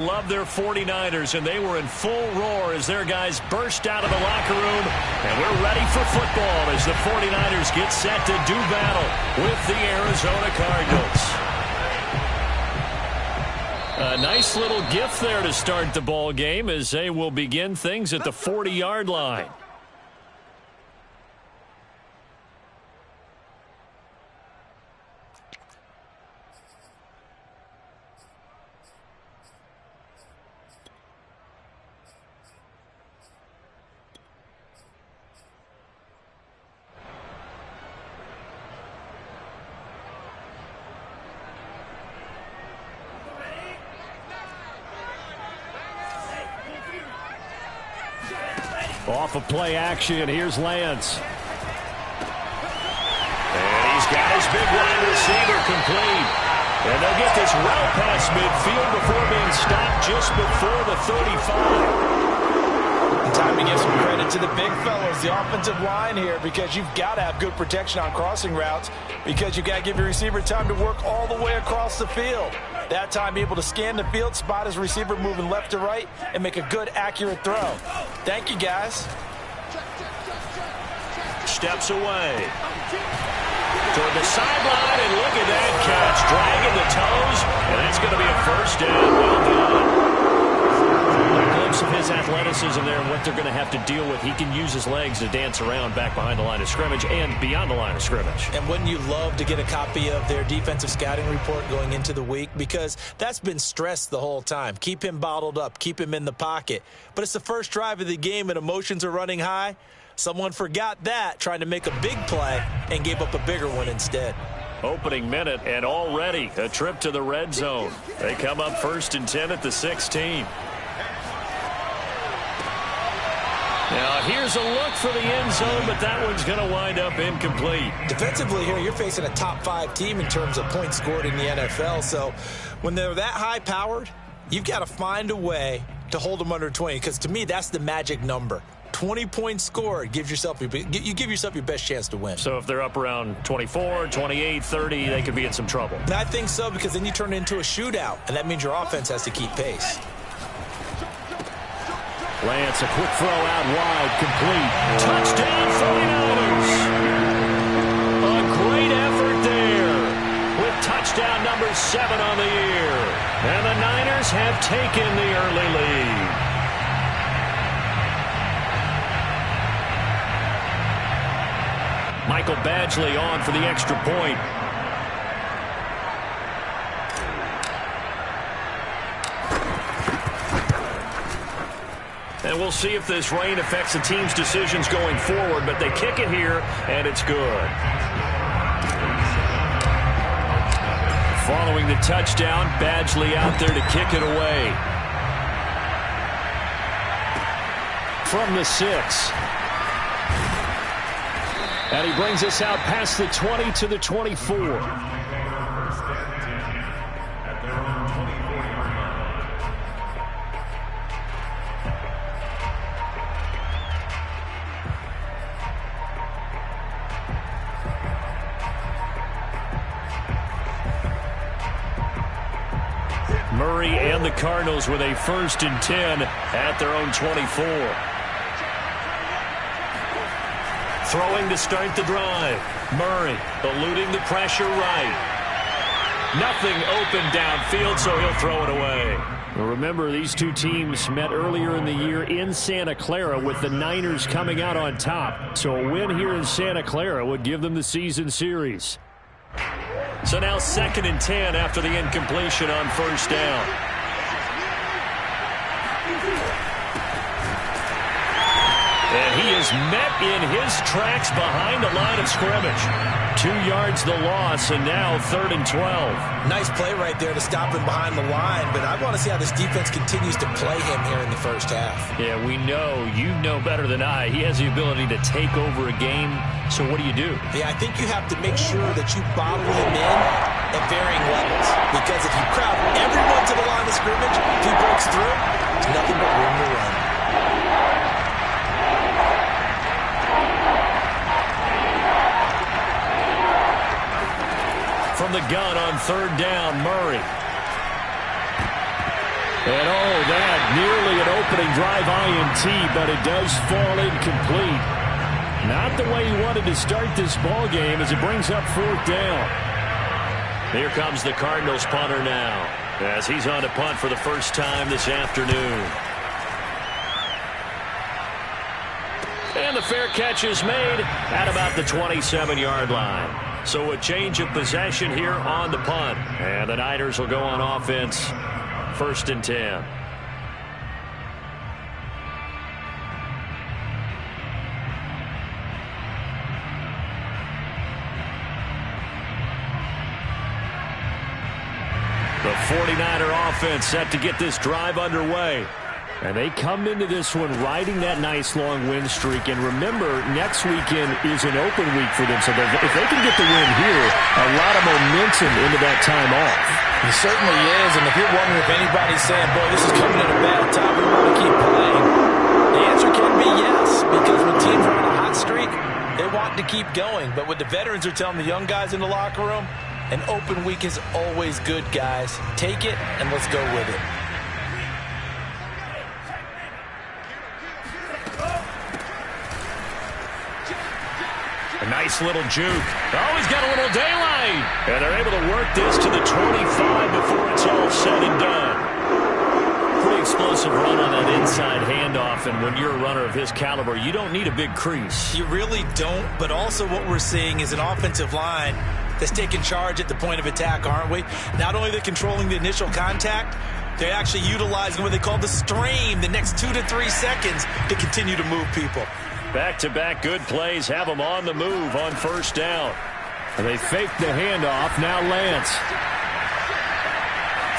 Love their 49ers, and they were in full roar as their guys burst out of the locker room. And we're ready for football as the 49ers get set to do battle with the Arizona Cardinals. A nice little gift there to start the ball game as they will begin things at the 40-yard line. Off of play action, here's Lance. And he's got his big wide receiver complete. And they'll get this well past midfield before being stopped just before the 35. And time to give some credit to the big fellas, the offensive line here, because you've got to have good protection on crossing routes, because you've got to give your receiver time to work all the way across the field. That time, be able to scan the field, spot his receiver moving left to right, and make a good, accurate throw. Thank you, guys. Steps away. Toward the sideline, and look at that catch. Dragging the toes, and that's going to be a first down. Well done. A glimpse of his athleticism there and what they're going to have to deal with. He can use his legs to dance around back behind the line of scrimmage and beyond the line of scrimmage. And wouldn't you love to get a copy of their defensive scouting report going into the week? Because that's been stressed the whole time. Keep him bottled up. Keep him in the pocket. But it's the first drive of the game and emotions are running high. Someone forgot that, trying to make a big play, and gave up a bigger one instead. Opening minute, and already a trip to the red zone. They come up 1st and 10 at the 16. Now, here's a look for the end zone, but that one's going to wind up incomplete. Defensively here, you're facing a top-5 team in terms of points scored in the NFL. So when they're that high-powered, you've got to find a way to hold them under 20, because to me, that's the magic number. 20 points scored, you give yourself your best chance to win. So if they're up around 24, 28, 30, they could be in some trouble. And I think so, because then you turn it into a shootout, and that means your offense has to keep pace. Lance, a quick throw out wide, complete. Touchdown, 49ers. A great effort there with touchdown number 7 on the year. And the Niners have taken the early lead. Michael Badgley on for the extra point. And we'll see if this rain affects the team's decisions going forward, but they kick it here, and it's good. Following the touchdown, Badgley out there to kick it away. From the 6. And he brings us out past the 20 to the 24. Murray and the Cardinals with a 1st and 10 at their own 24. Throwing to start the drive. Murray eluding the pressure right. Nothing open downfield, so he'll throw it away. Well, remember, these two teams met earlier in the year in Santa Clara with the Niners coming out on top. So a win here in Santa Clara would give them the season series. So now 2nd and 10 after the incompletion on 1st down. And he is met in his tracks behind the line of scrimmage. 2 yards the loss, and now 3rd and 12. Nice play right there to stop him behind the line, but I want to see how this defense continues to play him here in the first half. Yeah, we know, you know better than I, he has the ability to take over a game. So what do you do? Yeah, I think you have to make sure that you bottle him in at varying levels, because if you crowd everyone to the line of scrimmage, if he breaks through, there's nothing but room to run. From the gun on 3rd down, Murray. And that nearly an opening drive INT, but it does fall incomplete. Not the way he wanted to start this ball game as it brings up 4th down. Here comes the Cardinals punter now, as he's on to punt for the first time this afternoon. And the fair catch is made at about the 27-yard line. So a change of possession here on the punt. And the Niners will go on offense, 1st and 10. The 49er offense set to get this drive underway. And they come into this one riding that nice long win streak. And remember, next weekend is an open week for them. So if they can get the win here, a lot of momentum into that time off. It certainly is. And if you're wondering if anybody's saying, boy, this is coming at a bad time, we want to keep playing, the answer can be yes. Because when teams are on a hot streak, they want to keep going. But what the veterans are telling the young guys in the locker room, an open week is always good, guys. Take it, and let's go with it. A nice little juke. Oh, he's got a little daylight. And they're able to work this to the 25 before it's all said and done. Pretty explosive run on that inside handoff, and when you're a runner of his caliber, you don't need a big crease. You really don't, but also what we're seeing is an offensive line that's taking charge at the point of attack, aren't we? Not only are they controlling the initial contact, they're actually utilizing what they call the stream, the next 2 to 3 seconds to continue to move people. Back-to-back good plays have them on the move on 1st down. And they fake the handoff. Now Lance.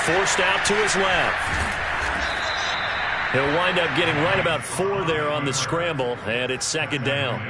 Forced out to his left. He'll wind up getting right about 4 there on the scramble, and it's 2nd down.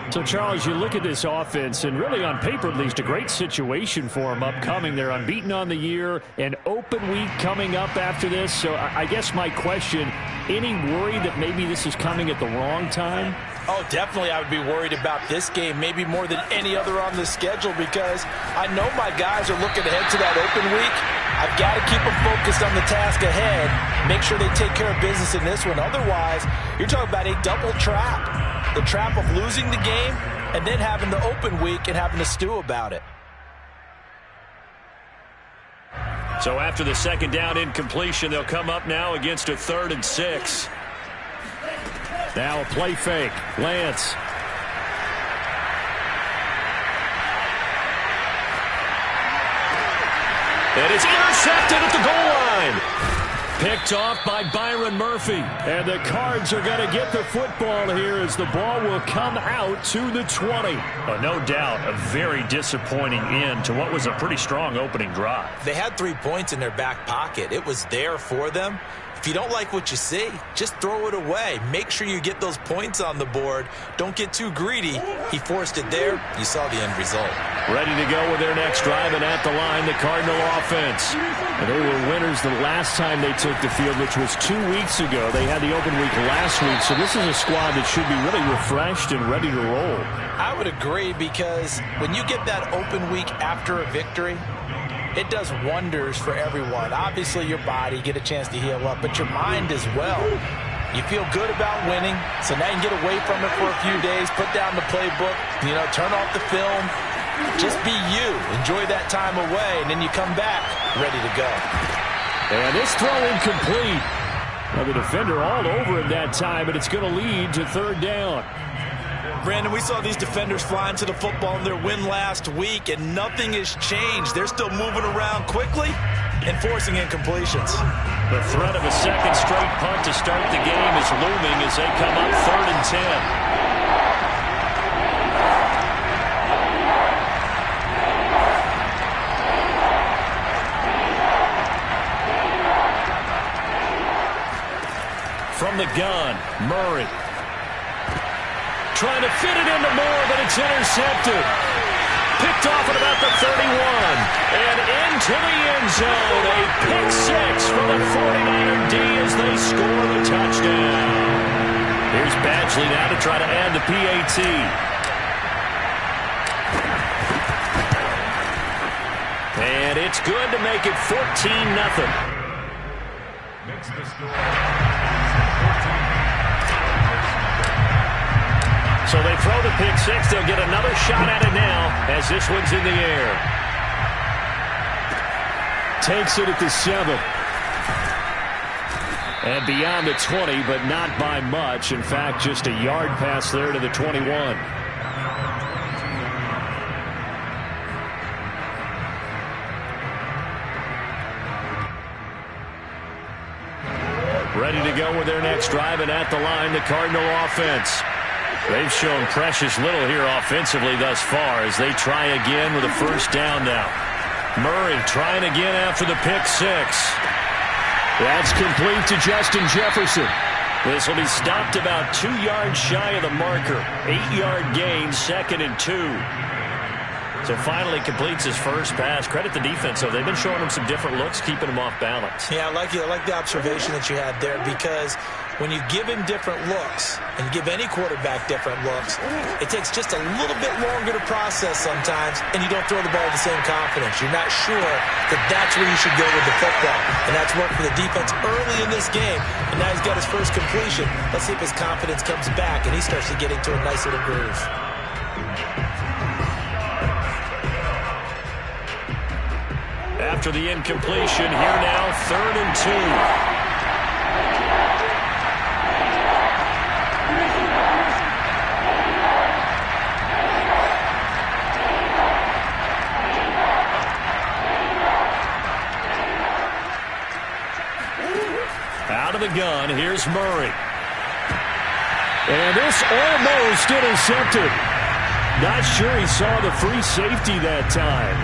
So, Charles, you look at this offense, and really on paper at least, a great situation for them upcoming. They're unbeaten on the year, an open week coming up after this. So I guess my question, any worry that maybe this is coming at the wrong time? Oh, definitely I would be worried about this game, maybe more than any other on the schedule, because I know my guys are looking ahead to that open week. I've got to keep them focused on the task ahead, make sure they take care of business in this one. Otherwise, you're talking about a double trap. The trap of losing the game and then having the open week and having to stew about it. So after the 2nd down incompletion, they'll come up now against a 3rd and 6. Now a play fake. Lance. And it's intercepted at the goal line. Picked off by Byron Murphy. And the Cards are going to get the football here as the ball will come out to the 20. No doubt a very disappointing end to what was a pretty strong opening drive. They had 3 points in their back pocket. It was there for them. If you don't like what you see, just throw it away. Make sure you get those points on the board. Don't get too greedy. He forced it there. You saw the end result. Ready to go with their next drive, and at the line, the Cardinal offense. And they were winners the last time they took the field, which was 2 weeks ago. They had the open week last week, so this is a squad that should be really refreshed and ready to roll. I would agree, because when you get that open week after a victory, it does wonders for everyone. Obviously, your body, get a chance to heal up, but your mind as well. You feel good about winning, so now you can get away from it for a few days, put down the playbook, turn off the film, just be you. Enjoy that time away, and then you come back ready to go. And this throw incomplete. Well, the defender all over him that time, and it's going to lead to 3rd down. Brandon, we saw these defenders flying to the football in their win last week, and nothing has changed. They're still moving around quickly and forcing incompletions. The threat of a 2nd straight punt to start the game is looming as they come up 3rd and 10. From the gun, Murray. Trying to fit it into Moore, but it's intercepted. Picked off at about the 31. And into the end zone. A pick 6 for the 49er D as they score the touchdown. Here's Badgley now to try to add the PAT. And it's good to make it 14-0. So they throw the pick six. They'll get another shot at it now as this one's in the air. Takes it at the 7. And beyond the 20, but not by much. In fact, just a yard pass there to the 21. Ready to go with their next drive, and at the line, the Cardinal offense. They've shown precious little here offensively thus far as they try again with a first down now. Murray trying again after the pick six. That's complete to Justin Jefferson. This will be stopped about 2 yards shy of the marker. 8-yard gain, 2nd and 2. So finally completes his first pass. Credit the defense, though. They've been showing him some different looks, keeping him off balance. Yeah, I like the observation that you had there, because when you give him different looks and you give any quarterback different looks, it takes just a little bit longer to process sometimes, and you don't throw the ball with the same confidence. You're not sure that that's where you should go with the football, and that's worked for the defense early in this game, and now he's got his first completion. Let's see if his confidence comes back and he starts to get into a nice little groove. After the incompletion, here now, 3rd and 2. Out of the gun, here's Murray. And this almost intercepted. Not sure he saw the free safety that time.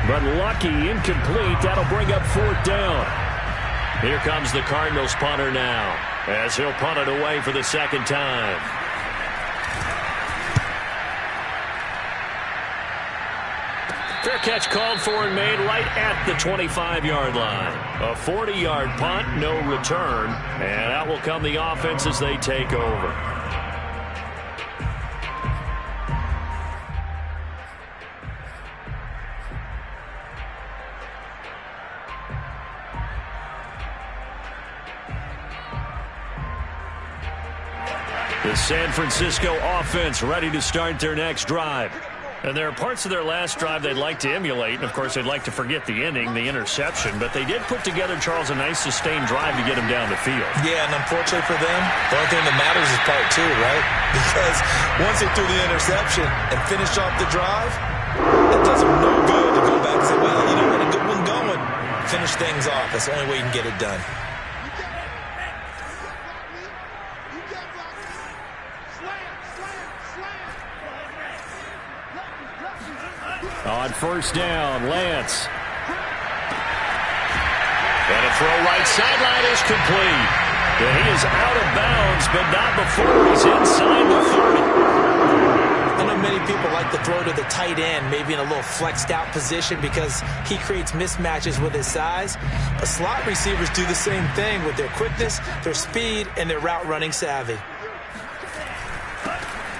But lucky, incomplete. That'll bring up 4th down. Here comes the Cardinals punter now, as he'll punt it away for the second time. Fair catch called for and made right at the 25-yard line. A 40-yard punt, no return. And out will come the offense as they take over. The San Francisco offense ready to start their next drive. And there are parts of their last drive they'd like to emulate. And, of course, they'd like to forget the ending, the interception. But they did put together, Charles, a nice sustained drive to get them down the field. Yeah, and unfortunately for them, the only thing that matters is part 2, right? Because once they threw the interception and finished off the drive, it does them no good to go back and say, well, you know what, a good one going. Finish things off. That's the only way you can get it done. On first down, Lance. And a throw right sideline is complete. And he is out of bounds, but not before he's inside the 30. I know many people like to throw to the tight end, maybe in a little flexed out position because he creates mismatches with his size. But slot receivers do the same thing with their quickness, their speed, and their route running savvy.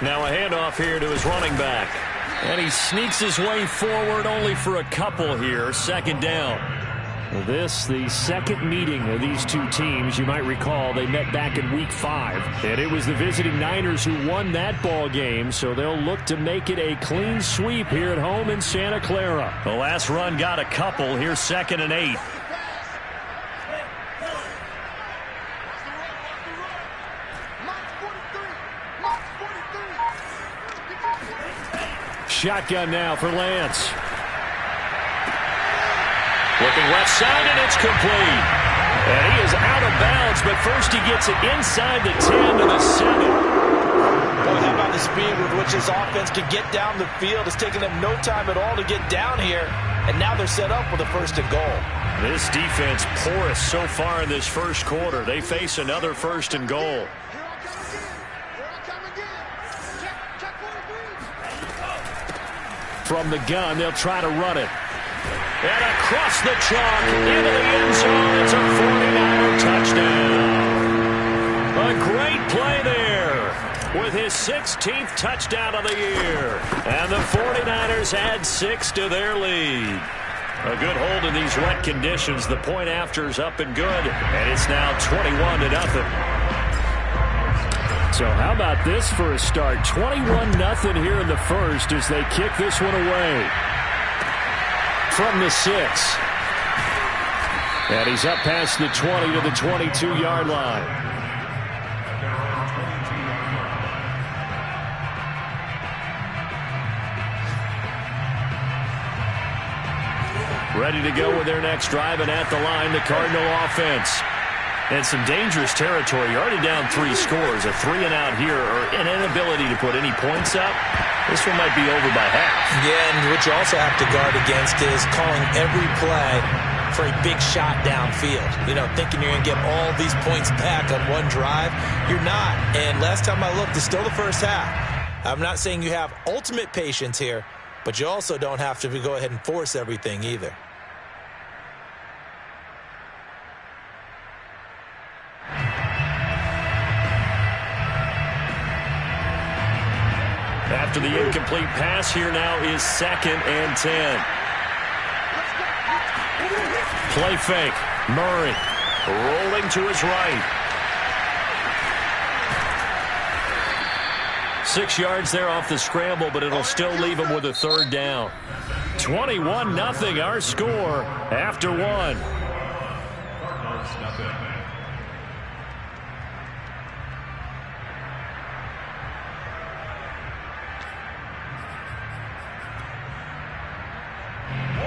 Now a handoff here to his running back. And he sneaks his way forward only for a couple here. 2nd down. This, the second meeting of these two teams. You might recall they met back in Week 5. And it was the visiting Niners who won that ball game. So they'll look to make it a clean sweep here at home in Santa Clara. The last run got a couple. Here's 2nd and 8. Shotgun now for Lance. Looking left side, and it's complete. And he is out of bounds, but first he gets it inside the 10 to the 7. Boy, how about the speed with which this offense can get down the field? It's taken them no time at all to get down here, and now they're set up with a 1st and goal. This defense porous so far in this first quarter. They face another 1st and goal. From the gun, they'll try to run it. And across the chalk into the end zone. It's a 49er touchdown. A great play there with his 16th touchdown of the year. And the 49ers add 6 to their lead. A good hold in these wet conditions. The point after is up and good, and it's now 21-0. So how about this for a start? 21-0 here in the first as they kick this one away. From the 6. And he's up past the 20 to the 22-yard line. Ready to go with their next drive, and at the line, the Cardinal offense. And some dangerous territory. You're already down 3 scores. A 3-and-out here, or an inability to put any points up. This one might be over by half. Yeah, and what you also have to guard against is calling every play for a big shot downfield. You know, thinking you're going to get all these points back on one drive. You're not. And last time I looked, it's still the first half. I'm not saying you have ultimate patience here, but you also don't have to go ahead and force everything either. After the incomplete pass, here now is 2nd and 10. Play fake. Murray rolling to his right. 6 yards there off the scramble, but it'll still leave him with a 3rd down. 21-0 our score after 1.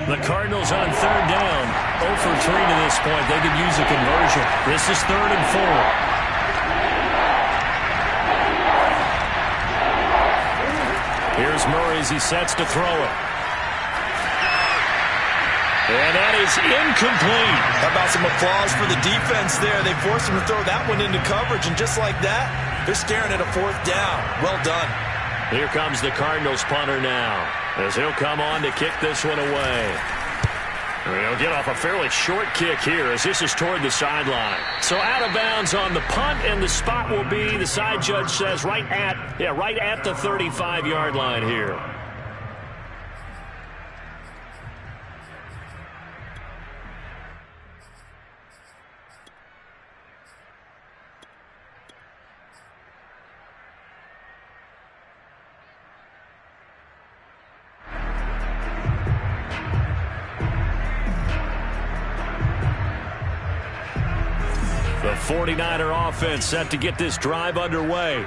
The Cardinals on 3rd down. 0 for 3 to this point. They could use a conversion. This is 3rd and 4. Here's Murray as he sets to throw it. And that is incomplete. How about some applause for the defense there? They forced him to throw that one into coverage, and just like that, they're staring at a 4th down. Well done. Here comes the Cardinals punter now, as he'll come on to kick this one away. He'll get off a fairly short kick here as this is toward the sideline. So out of bounds on the punt, and the spot will be, the side judge says, right at the 35-yard line here. The 49er offense set to get this drive underway.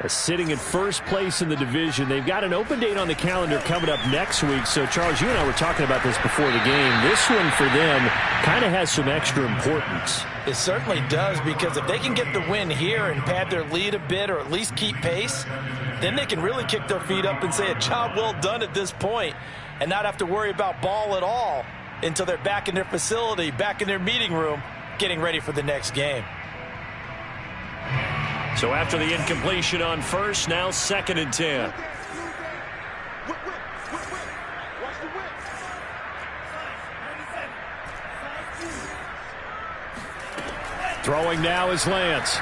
Sitting in first place in the division. They've got an open date on the calendar coming up next week. So, Charles, you and I were talking about this before the game. This one for them kind of has some extra importance. It certainly does, because if they can get the win here and pad their lead a bit, or at least keep pace, then they can really kick their feet up and say a job well done at this point and not have to worry about ball at all until they're back in their facility, back in their meeting room, getting ready for the next game. So after the incompletion on first, now 2nd and 10. Throwing now is Lance.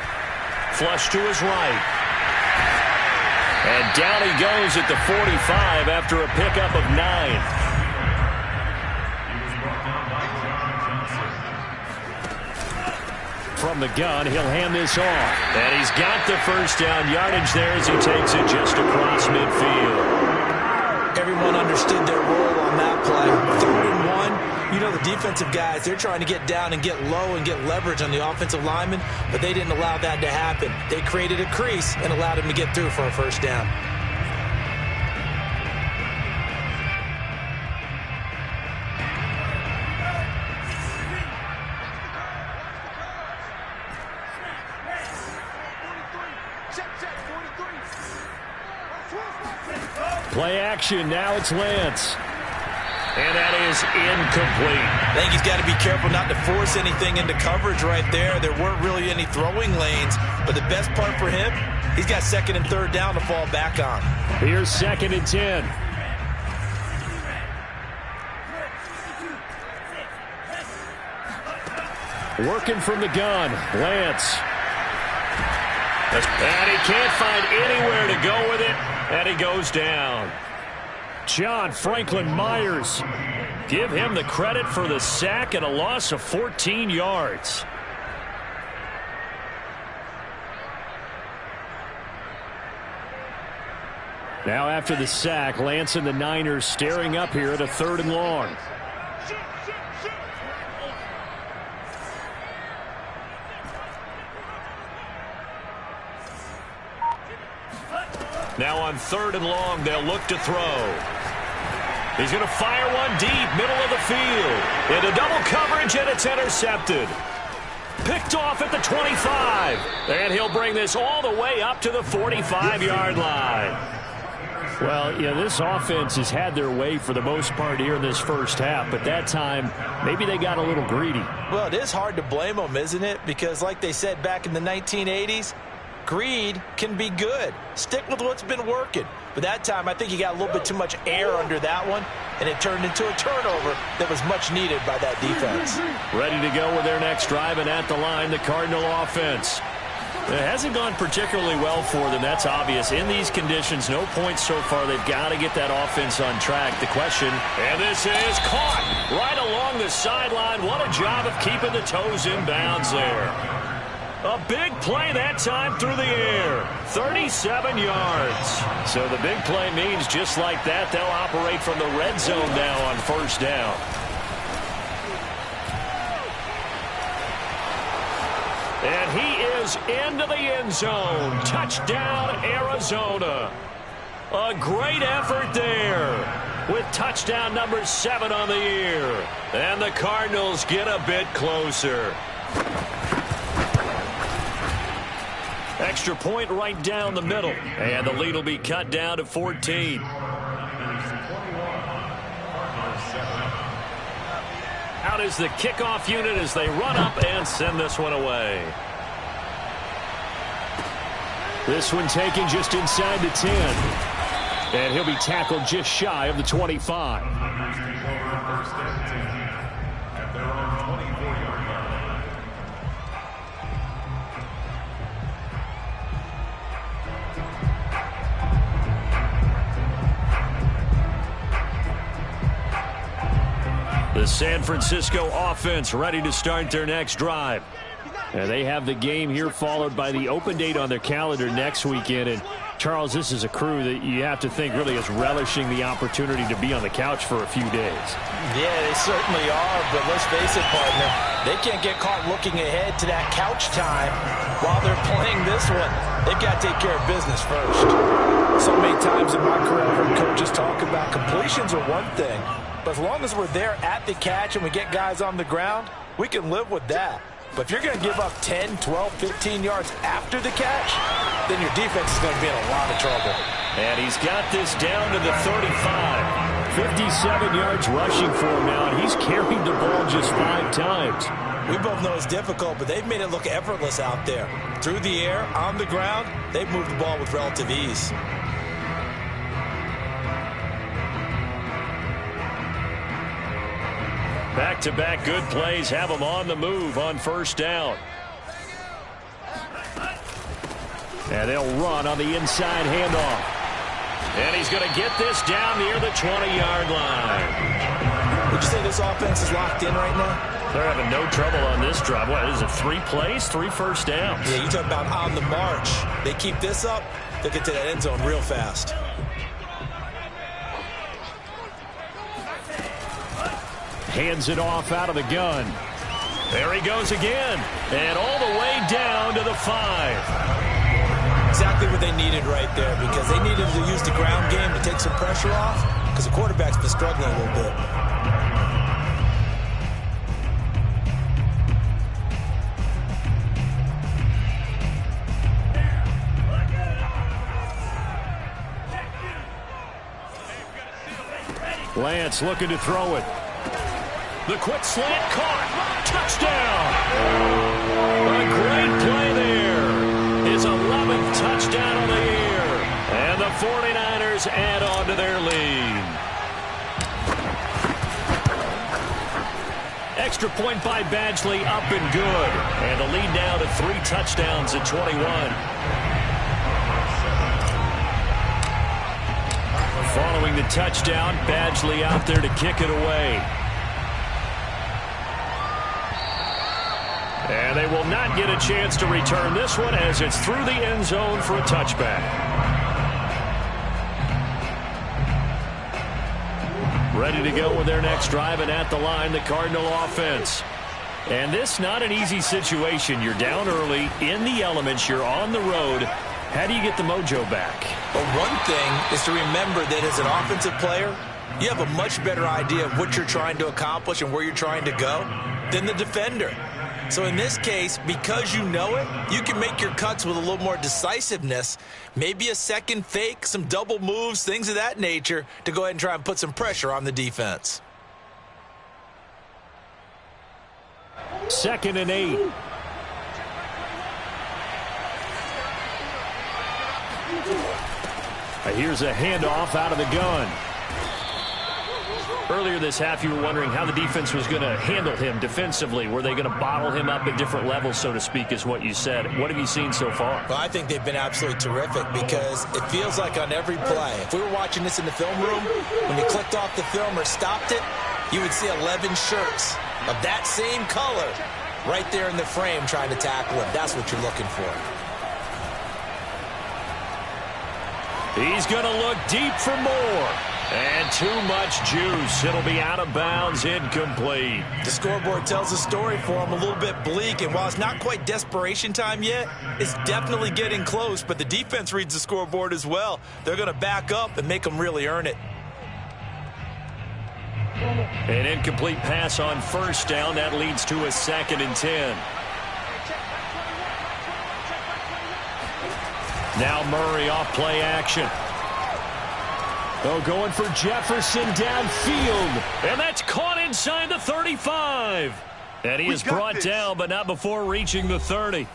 Flush to his right. And down he goes at the 45 after a pickup of 9. From the gun, he'll hand this off. And he's got the first down yardage there as he takes it just across midfield. Everyone understood their role on that play. 3rd and 1. You know, the defensive guys, they're trying to get down and get low and get leverage on the offensive lineman, but they didn't allow that to happen. They created a crease and allowed him to get through for a first down. Play action. Now it's Lance. And that is incomplete. I think he's got to be careful not to force anything into coverage right there. There weren't really any throwing lanes, but the best part for him, he's got 2nd and 3rd down to fall back on. Here's 2nd and 10. Working from the gun, Lance. And he can't find anywhere to go with it, and he goes down. John Franklin Myers. Give him the credit for the sack and a loss of 14 yards. Now after the sack, Lance and the Niners staring up here at a 3rd and long. Now on 3rd and long, they'll look to throw. He's going to fire one deep, middle of the field. Into double coverage, and it's intercepted. Picked off at the 25. And he'll bring this all the way up to the 45-yard line. Well, yeah, this offense has had their way for the most part here in this first half, but that time, maybe they got a little greedy. Well, it is hard to blame them, isn't it? Because like they said back in the 1980s, greed can be good. Stick with what's been working. But that time, I think you got a little bit too much air under that one, and it turned into a turnover that was much needed by that defense. Ready to go with their next drive, and at the line, the Cardinal offense. It hasn't gone particularly well for them, that's obvious. In these conditions, no points so far. They've got to get that offense on track. The question, and this is caught right along the sideline. What a job of keeping the toes in bounds there. A big play that time through the air. 37 yards. So the big play means just like that, they'll operate from the red zone now on 1st down. And he is into the end zone. Touchdown, Arizona. A great effort there with touchdown number 7 on the year. And the Cardinals get a bit closer. Extra point right down the middle. And the lead will be cut down to 14. Out is the kickoff unit as they run up and send this one away. This one taken just inside the 10. And he'll be tackled just shy of the 25. The San Francisco offense ready to start their next drive. And they have the game here followed by the open date on their calendar next weekend. And Charles, this is a crew that you have to think really is relishing the opportunity to be on the couch for a few days. Yeah, they certainly are, but let's face it, partner, they can't get caught looking ahead to that couch time while they're playing this one. They've got to take care of business first. So many times in my career, I've heard coaches talk about completions are one thing, but as long as we're there at the catch and we get guys on the ground, we can live with that. But if you're going to give up 10, 12, 15 yards after the catch, then your defense is going to be in a lot of trouble. And he's got this down to the 35. 57 yards rushing for him now, and he's carried the ball just 5 times. We both know it's difficult, but they've made it look effortless out there. Through the air, on the ground, they've moved the ball with relative ease. Back-to-back good plays have them on the move on 1st down. And they'll run on the inside handoff. And he's going to get this down near the 20-yard line. Would you say this offense is locked in right now? They're having no trouble on this drive. What is it, 3 plays, 3 first downs? Yeah, you talk about on the march. They keep this up, they'll get to that end zone real fast. Hands it off out of the gun. There he goes again. And all the way down to the 5. Exactly what they needed right there, because they needed to use the ground game to take some pressure off, because the quarterback's been struggling a little bit. Lance looking to throw it. The quick slant caught. Touchdown. A great play there. His 11th touchdown of the year. And the 49ers add on to their lead. Extra point by Badgley, up and good. And the lead now to 3 touchdowns at 21. Following the touchdown, Badgley out there to kick it away. And they will not get a chance to return this one as it's through the end zone for a touchback. Ready to go with their next drive, and at the line, the Cardinal offense. And this not an easy situation. You're down early, in the elements, you're on the road. How do you get the mojo back? Well, one thing is to remember that as an offensive player, you have a much better idea of what you're trying to accomplish and where you're trying to go than the defender. So in this case, because you know it, you can make your cuts with a little more decisiveness, maybe a second fake, some double moves, things of that nature, to go ahead and try and put some pressure on the defense. 2nd and 8. Here's a handoff out of the gun. Earlier this half, you were wondering how the defense was going to handle him defensively. Were they going to bottle him up at different levels, so to speak, is what you said. What have you seen so far? Well, I think they've been absolutely terrific because it feels like on every play, if we were watching this in the film room, when you clicked off the film or stopped it, you would see 11 shirts of that same color right there in the frame trying to tackle him. That's what you're looking for. He's going to look deep for more. And too much juice. It'll be out of bounds, incomplete. The scoreboard tells a story for him, a little bit bleak, and while it's not quite desperation time yet, it's definitely getting close, but the defense reads the scoreboard as well. They're going to back up and make them really earn it. An incomplete pass on first down. That leads to a 2nd and 10. Now Murray off play action. Oh, going for Jefferson downfield. And that's caught inside the 35. And he is brought down, but not before reaching the 30.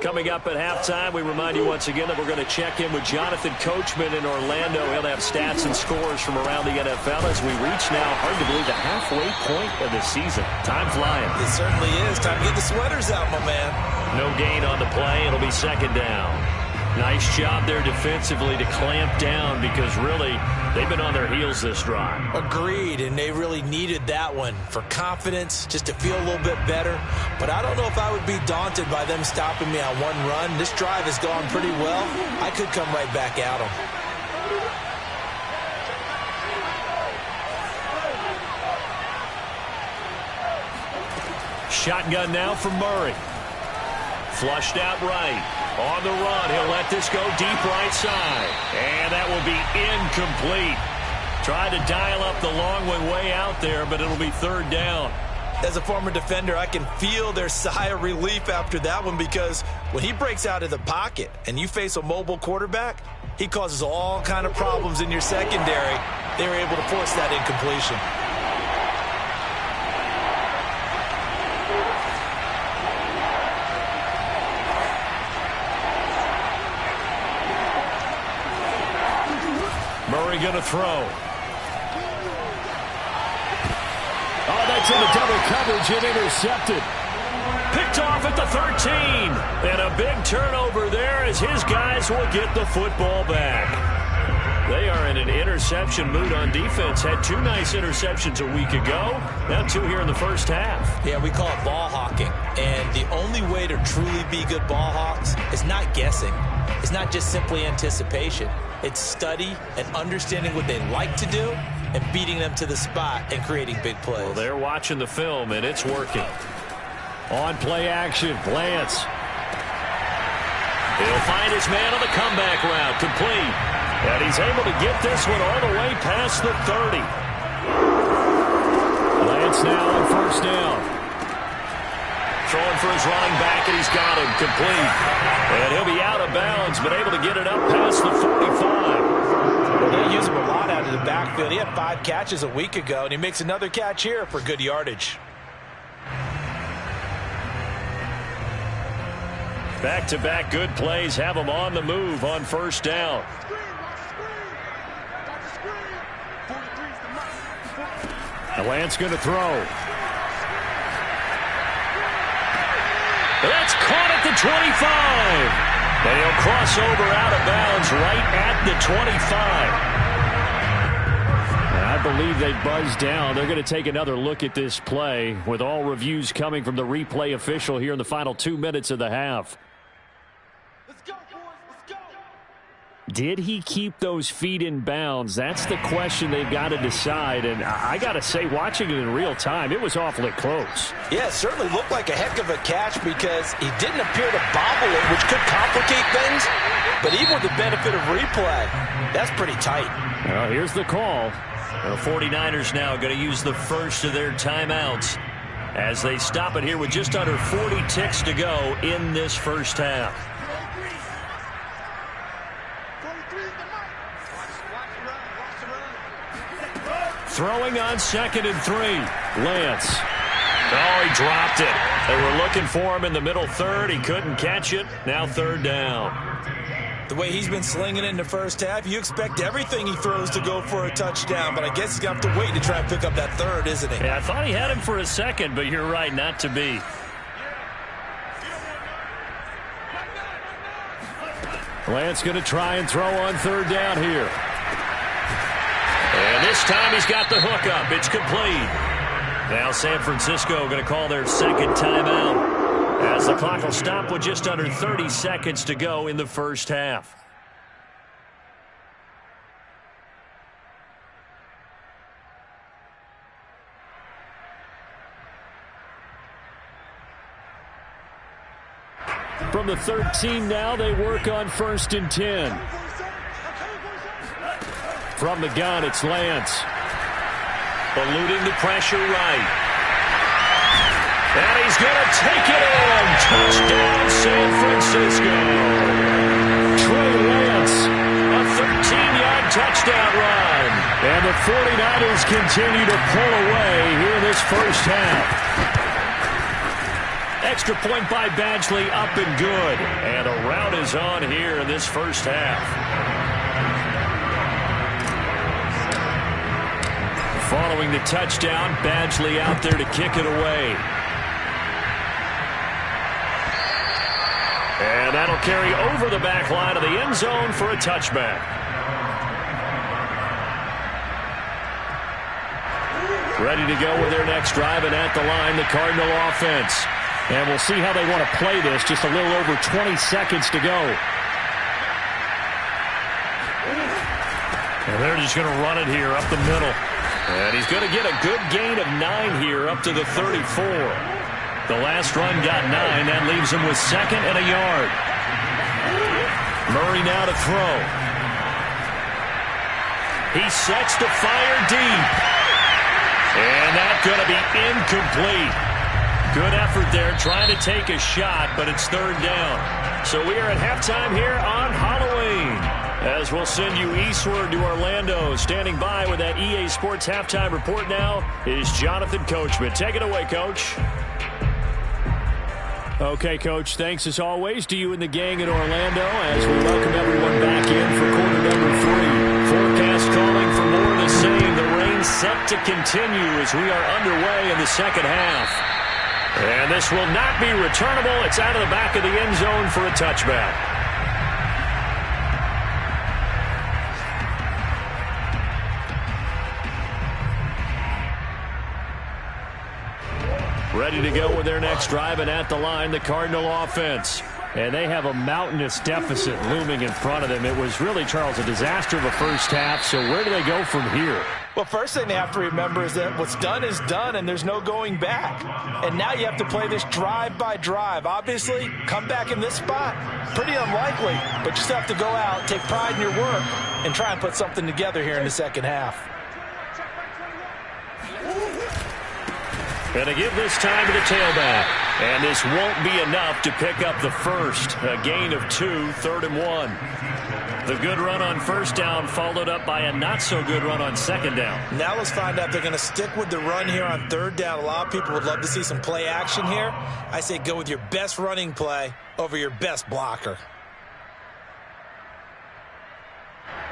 Coming up at halftime, we remind you once again that we're going to check in with Jonathan Coachman in Orlando. He'll have stats and scores from around the NFL as we reach now, hard to believe, the halfway point of the season. Time flying. It certainly is. Time to get the sweaters out, my man. No gain on the play. It'll be 2nd down. Nice job there defensively to clamp down because really they've been on their heels this drive. Agreed, and they really needed that one for confidence, just to feel a little bit better. But I don't know if I would be daunted by them stopping me on one run. This drive has gone pretty well. I could come right back at them. Shotgun now for Murray. Flushed out right. On the run, he'll let this go deep right side. And that will be incomplete. Tried to dial up the long way out there, but it'll be 3rd down. As a former defender, I can feel their sigh of relief after that one because when he breaks out of the pocket and you face a mobile quarterback, he causes all kind of problems in your secondary. They were able to force that incompletion. Murray going to throw. Oh, that's into double coverage and intercepted. Picked off at the 13. And a big turnover there as his guys will get the football back. They are in an interception mood on defense. Had 2 nice interceptions a week ago. Now 2 here in the first half. Yeah, we call it ball hawking. And the only way to truly be good ball hawks is not guessing. It's not just simply anticipation. It's study and understanding what they like to do and beating them to the spot and creating big plays. Well, they're watching the film, and it's working. On play action, Lance. He'll find his man on the comeback route, complete. And he's able to get this one all the way past the 30. Lance now on first down. Throwing for his running back, and he's got him complete. And he'll be out of bounds, but able to get it up past the 45. Well, they use him a lot out of the backfield. He had 5 catches a week ago, and he makes another catch here for good yardage. Back-to-back good plays have him on the move on first down. Lance going to throw. That's caught at the 25. And he'll cross over out of bounds right at the 25. And I believe they buzzed down. They're going to take another look at this play with all reviews coming from the replay official here in the final 2 minutes of the half. Let's go, boys. Let's go. Did he keep those feet in bounds? That's the question they've got to decide. And I got to say, watching it in real time, it was awfully close. Yeah, it certainly looked like a heck of a catch because he didn't appear to bobble it, which could complicate things. But even with the benefit of replay, that's pretty tight. Well, here's the call. The 49ers now going to use the first of their timeouts as they stop it here with just under 40 ticks to go in this first half. Throwing on 2nd and 3. Lance. Oh, he dropped it. They were looking for him in the middle third. He couldn't catch it. Now 3rd down. The way he's been slinging it in the first half, you expect everything he throws to go for a touchdown, but I guess he's going to have to wait to try and pick up that third, isn't he? Yeah, I thought he had him for a second, but you're right, not to be. Lance going to try and throw on 3rd down here. And this time he's got the hook up. It's complete. Now San Francisco going to call their 2nd timeout as the clock will stop with just under 30 seconds to go in the first half. From the 13 now, they work on 1st and 10. From the gun, it's Lance. Eluding the pressure right. And he's going to take it in. Touchdown, San Francisco. Trey Lance. A 13-yard touchdown run. And the 49ers continue to pull away here in this first half. Extra point by Badgley, up and good. And a rout is on here in this first half. Following the touchdown, Badgley out there to kick it away. And that'll carry over the back line of the end zone for a touchback. Ready to go with their next drive, and at the line, the Cardinal offense. And we'll see how they want to play this. Just a little over 20 seconds to go. And they're just going to run it here up the middle. And he's going to get a good gain of 9 here up to the 34. The last run got 9. That leaves him with 2nd and a yard. Murray now to throw. He sets to fire deep. And that's going to be incomplete. Good effort there trying to take a shot, but it's 3rd down. So we are at halftime here on Halloween, as we'll send you eastward to Orlando. Standing by with that EA Sports halftime report now is Jonathan Coachman. Take it away, Coach. Okay, Coach, thanks as always to you and the gang in Orlando as we welcome everyone back in for quarter number 3. Forecast calling for more of the same. The rain set to continue as we are underway in the second half. And this will not be returnable. It's out of the back of the end zone for a touchback. Ready to go with their next drive, and at the line, the Cardinal offense. And they have a mountainous deficit looming in front of them. It was really, Charles, a disaster of a first half. So where do they go from here? Well, first thing they have to remember is that what's done is done, and there's no going back. And now you have to play this drive by drive. Obviously, come back in this spot, pretty unlikely, but you still have to go out, take pride in your work, and try and put something together here in the second half. Going to give this time to the tailback. And this won't be enough to pick up the first. A gain of 2, 3rd and 1. The good run on 1st down followed up by a not-so-good run on 2nd down. Now let's find out if they're going to stick with the run here on 3rd down. A lot of people would love to see some play action here. I say go with your best running play over your best blocker.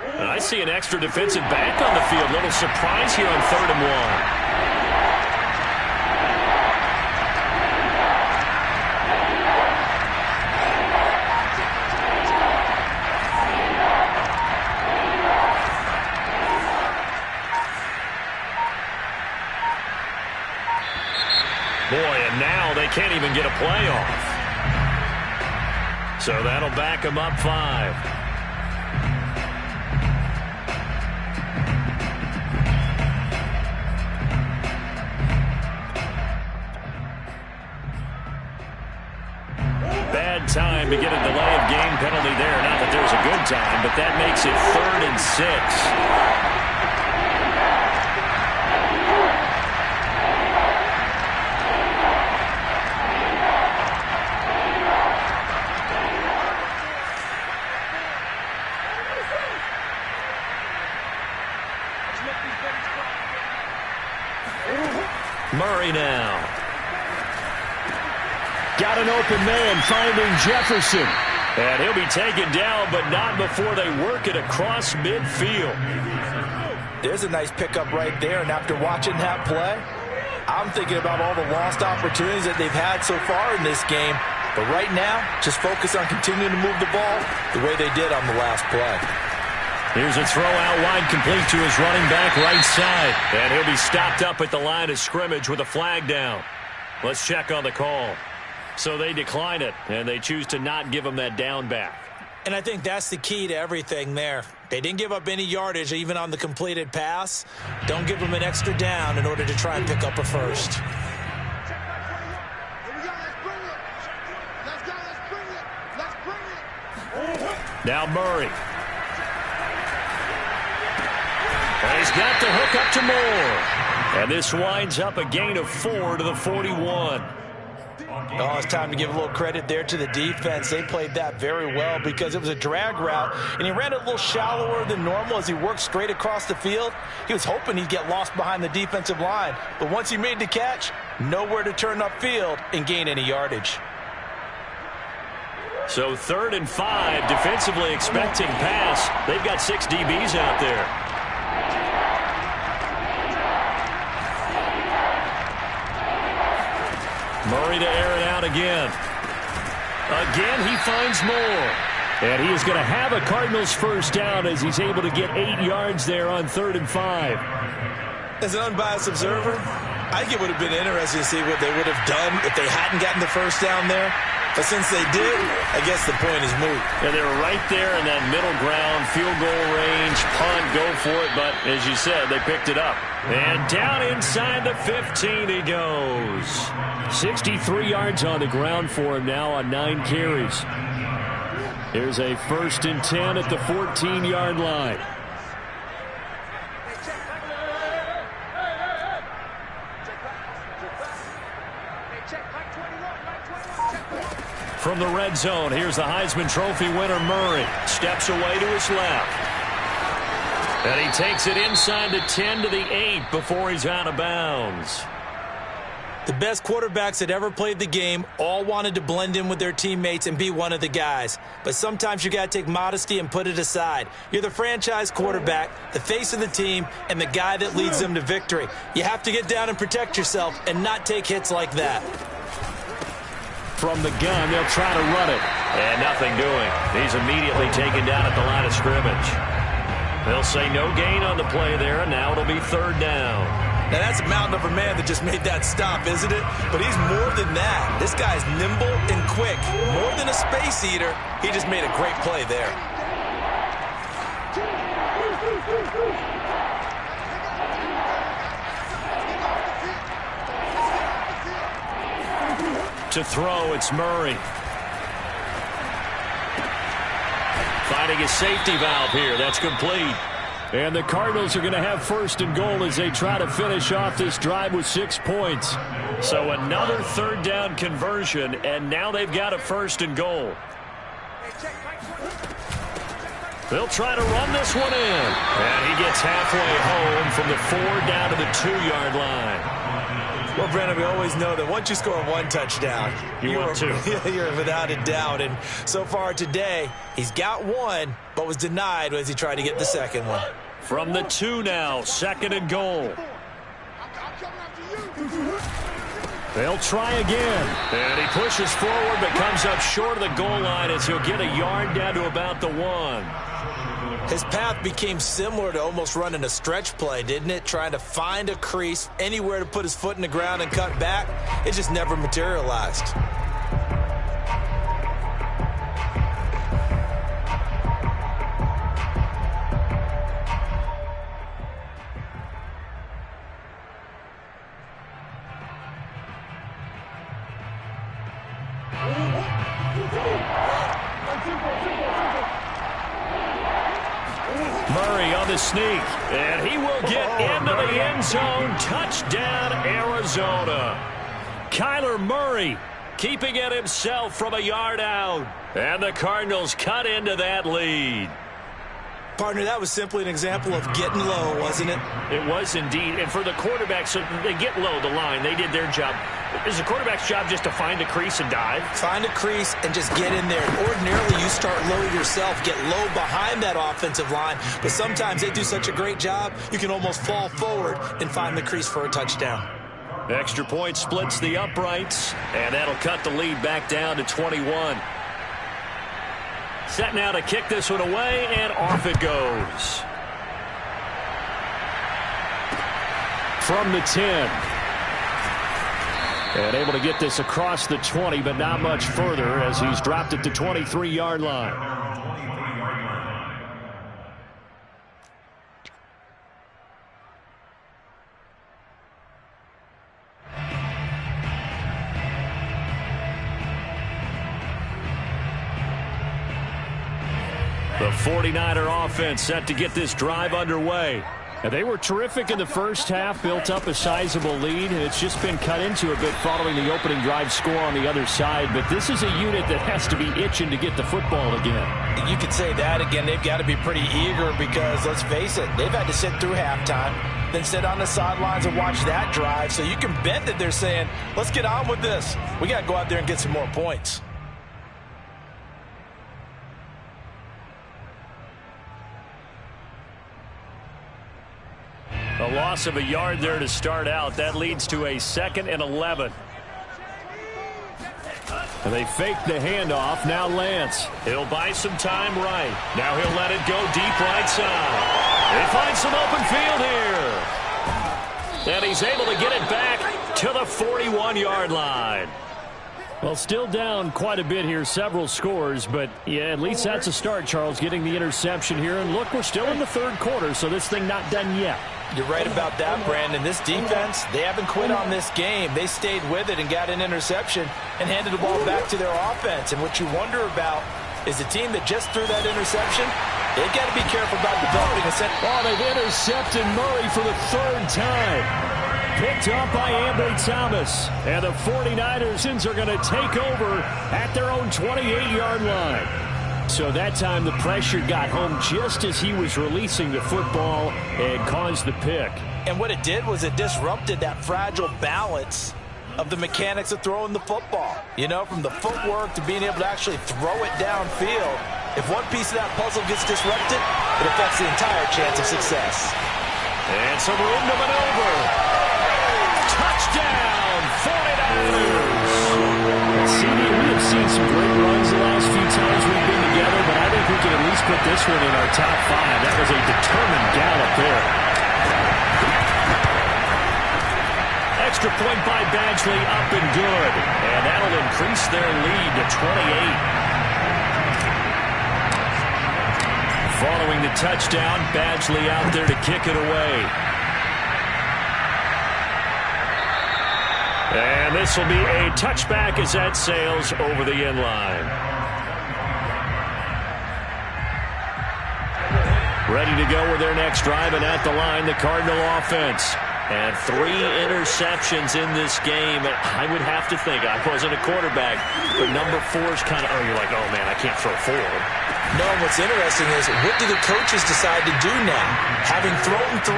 And I see an extra defensive back on the field. Little surprise here on 3rd and 1. now they can't even get a play off. So that'll back them up 5. Bad time to get a delay of game penalty there. Not that there's a good time, but that makes it 3rd and 6. Murray now. Got an open man finding Jefferson. And he'll be taken down, but not before they work it across midfield. There's a nice pickup right there, and after watching that play, I'm thinking about all the lost opportunities that they've had so far in this game. But right now, just focus on continuing to move the ball the way they did on the last play. Here's a throw out wide, complete to his running back right side. And he'll be stopped up at the line of scrimmage with a flag down. Let's check on the call. So they decline it, and they choose to not give him that down back. And I think that's the key to everything there. They didn't give up any yardage even on the completed pass. Don't give them an extra down in order to try and pick up a first. Now Murray. And he's got the hook up to Moore. And this winds up a gain of 4 to the 41. Oh, it's time to give a little credit there to the defense. They played that very well because it was a drag route, and he ran it a little shallower than normal as he worked straight across the field. He was hoping he'd get lost behind the defensive line, but once he made the catch, nowhere to turn upfield and gain any yardage. So 3rd and 5, defensively expecting pass. They've got 6 DBs out there. Murray to air it out again. Again, he finds Moore. And he is going to have a Cardinals first down as he's able to get 8 yards there on 3rd and 5. As an unbiased observer, I think it would have been interesting to see what they would have done if they hadn't gotten the first down there. But since they did, I guess the point is moot. And they were right there in that middle ground, field goal range, punt, go for it. But as you said, they picked it up. And down inside the 15 he goes. 63 yards on the ground for him now on 9 carries. Here's a 1st and 10 at the 14-yard line. From the red zone, here's the Heisman Trophy winner, Murray. Steps away to his left. And he takes it inside the 10 to the 8 before he's out of bounds. The best quarterbacks that ever played the game all wanted to blend in with their teammates and be one of the guys. But sometimes you got to take modesty and put it aside. You're the franchise quarterback, the face of the team, and the guy that leads them to victory. You have to get down and protect yourself and not take hits like that. From the gun, they'll try to run it. And nothing doing. He's immediately taken down at the line of scrimmage. They'll say no gain on the play there, and now it'll be 3rd down. Now, that's a mountain of a man that just made that stop, isn't it? But he's more than that. This guy's nimble and quick. More than a space eater, he just made a great play there. To throw, it's Murray. Finding a safety valve here. That's complete. And the Cardinals are going to have 1st and goal as they try to finish off this drive with 6 points. So another 3rd down conversion, and now they've got a 1st and goal. They'll try to run this one in. And he gets halfway home from the 4 down to the 2-yard line. Well, Brandon, we always know that once you score 1 touchdown, you're 2. You're without a doubt. And so far today, he's got 1, but was denied as he tried to get the 2nd one. From the 2 now, 2nd and goal. They'll try again. And he pushes forward but comes up short of the goal line as he'll get a yard down to about the 1. His path became similar to almost running a stretch play, didn't it? Trying to find a crease, anywhere to put his foot in the ground and cut back. It just never materialized. Murray on the sneak, and he will get into the end zone. Touchdown, Arizona. Kyler Murray keeping it himself from a yard out. And the Cardinals cut into that lead. Partner, that was simply an example of getting low, wasn't it? It was indeed. And for the quarterback, so they get low the line. They did their job. Is the quarterback's job just to find a crease and dive? Find a crease and just get in there. Ordinarily, you start low yourself, get low behind that offensive line. But sometimes they do such a great job, you can almost fall forward and find the crease for a touchdown. Extra point splits the uprights, and that'll cut the lead back down to 21. Set now to kick this one away, and off it goes. From the 10. And able to get this across the 20, but not much further as he's dropped it to 23-yard line. The 49er offense set to get this drive underway. And they were terrific in the first half, built up a sizable lead, and it's just been cut into a bit following the opening drive score on the other side. But this is a unit that has to be itching to get the football again. You could say that again. They've got to be pretty eager because, let's face it, they've had to sit through halftime, then sit on the sidelines and watch that drive. So you can bet that they're saying, let's get on with this. We got to go out there and get some more points. A loss of a yard there to start out. That leads to a 2nd and 11. And they fake the handoff. Now Lance. He'll buy some time right. Now he'll let it go deep right side. They find some open field here. And he's able to get it back to the 41-yard line. Well, still down quite a bit here, several scores, but yeah, at least that's a start, Charles, getting the interception here. And look, we're still in the third quarter, so this thing not done yet. You're right about that, Brandon. This defense, they haven't quit on this game. They stayed with it and got an interception and handed the ball back to their offense. And what you wonder about is the team that just threw that interception, they've got to be careful about developing a set. Oh, they've intercepted Murray for the 3rd time. Picked up by Ambry Thomas. And the 49ers are going to take over at their own 28-yard line. So that time the pressure got home just as he was releasing the football and caused the pick. And what it did was it disrupted that fragile balance of the mechanics of throwing the football. You know, from the footwork to being able to actually throw it downfield. If one piece of that puzzle gets disrupted, it affects the entire chance of success. And some room to maneuver. Touchdown, 49ers. CD, we have seen some great runs the last few times we've been together, but I think we can at least put this one in our top 5. That was a determined gallop there. Extra point by Badgley, up and good. And that'll increase their lead to 28. Following the touchdown, Badgley out there to kick it away. And this will be a touchback as that sails over the end line. Ready to go with their next drive, and at the line, the Cardinal offense. And 3 interceptions in this game. I would have to think, I wasn't a quarterback, but number 4 is kind of, you're like, oh man, I can't throw 4. No, and what's interesting is, what do the coaches decide to do now? Having thrown 3,